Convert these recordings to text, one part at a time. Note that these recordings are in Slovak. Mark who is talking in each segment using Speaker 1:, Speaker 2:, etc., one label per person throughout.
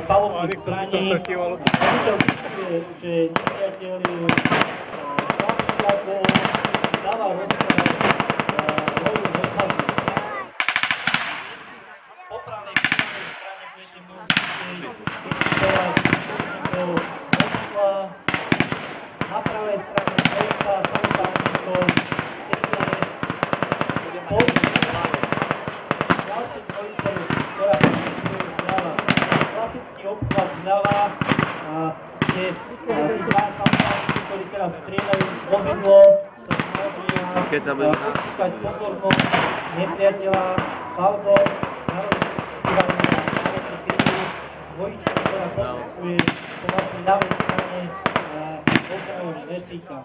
Speaker 1: palubných zbraní. Veliteľ zistuje, že nepriateľ je slabší ako dáva rozkaz loju z osady. Po pravej strane budete môcť vystupovať účastníkov vozidla, na pravej strane dvojica sanitárnikov, bude používať ďalšie dvojice, ktorá vystupuje zľava. Klasický obchvat zľava, kde tí dva sanitárnici, ktorí teraz strieľajú s vozidlom, sa snažia odpúkať pozornosť nepriateľa alebo zároveň vplyvajú na zároveň týmu dvojičku, ktorá postupuje po vašej ľavej strane okrajom lesíka.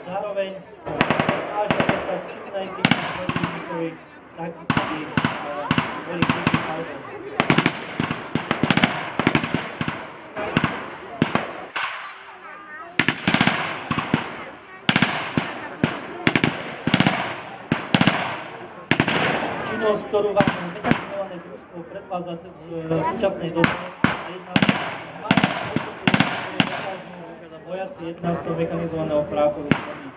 Speaker 1: Zároveň sa snažia dostať čím najbližšie protivníkovi, takisto boli krytí palbou. Činnosť, ktorú vám mechanizované družstvo predvádza v súčasnej dobe, je jedna z malých spôsobov, ktoré dokážu vojaci 11. mechanizovaného práporu splniť.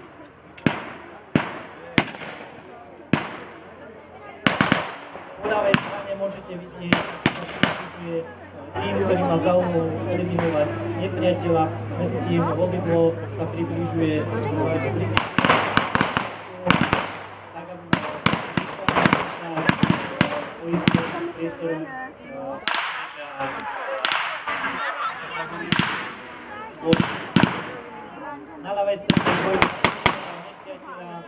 Speaker 1: Po ľavej strane môžete vidieť, že pristupuje tým, ktorý má za úlohu eliminovať nepriateľa, medzi tým vozidlo sa približuje priestorom na ľavej strane dvojica nepriateľa,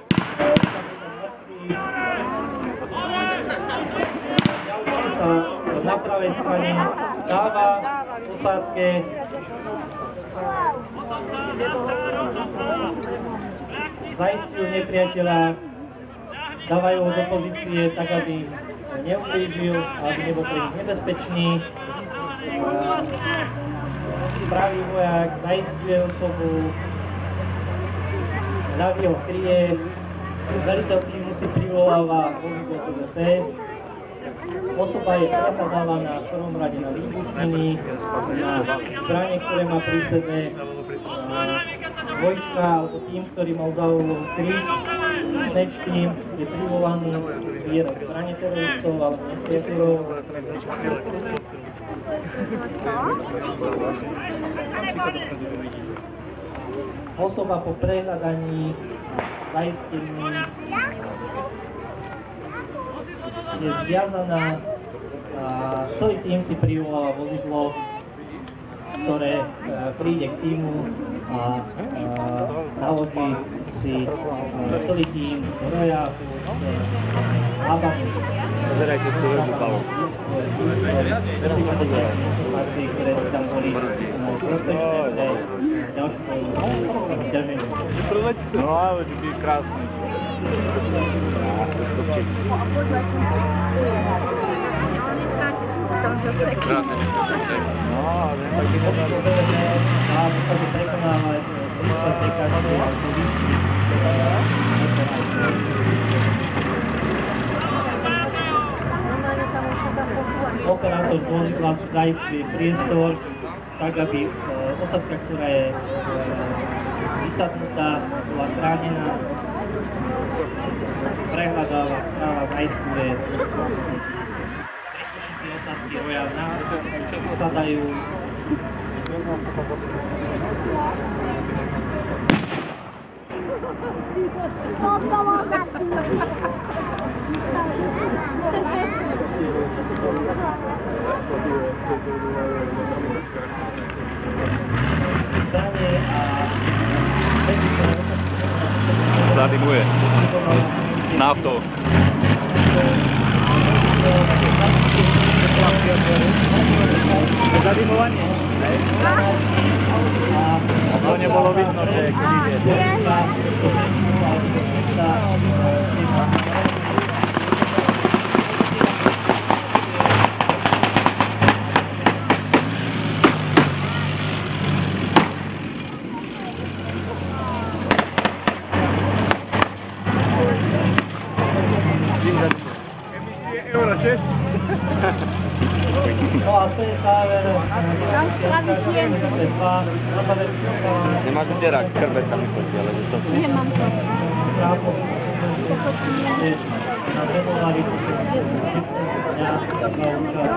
Speaker 1: ďalší sa na pravej strane stáva v posádke. Zaistil nepriateľa, dávajú ho do pozície tak, aby neublížil, aby nebol pre nich nebezpečný. Pravý vojak zaisťuje osobu, ľavý ho kryje, veliteľ týmu si privoláva vozidlo PVP. Osoba je dávaná v prvom rade na výbušniny, na zbranie, ktoré má prísledné. Dvojčka, alebo tým, ktorý mal za úlohu kryť, Snatch tým je privolaný zbierať zbranie teroristov alebo nepriateľov. Osoba po prehľadaní, zaistení je zviazaná a celý tým si privoláva vozidlo, ktoré príde k týmu a naloží si celý tým roja plus slabami.
Speaker 2: Pozerajte si vypalo.
Speaker 1: Informácií, ktoré tam boli prospešné pre ďalšie vyťaženie.
Speaker 2: No ale to je krásne. A sa skopčí.
Speaker 3: Tam zase
Speaker 2: krásne vyskočíte. No, ale
Speaker 1: taky postovené a v podstate prekonávať súvisle prekážky a tú výšku. Operátor z vozidla si zaistuje priestor, tak aby osadka, ktorá je vysadnutá, bola chránená, prehľadáva, správa, zaistuje. Príslušníci osadky roja sadajú.
Speaker 2: Zadimuje. S naftou. Zadimovanie. To nebolo vidno, že keď ide. Emisie Euro 6.
Speaker 1: No a to je záver.
Speaker 3: Mám spraviť jentu.
Speaker 1: Na záver by som sa vám
Speaker 4: Nemáš utierak, krvec sa mi chodí, ale to...
Speaker 3: Nemám to.
Speaker 1: právo
Speaker 3: To chodí jen.
Speaker 1: na venovali počas dňa na účasť.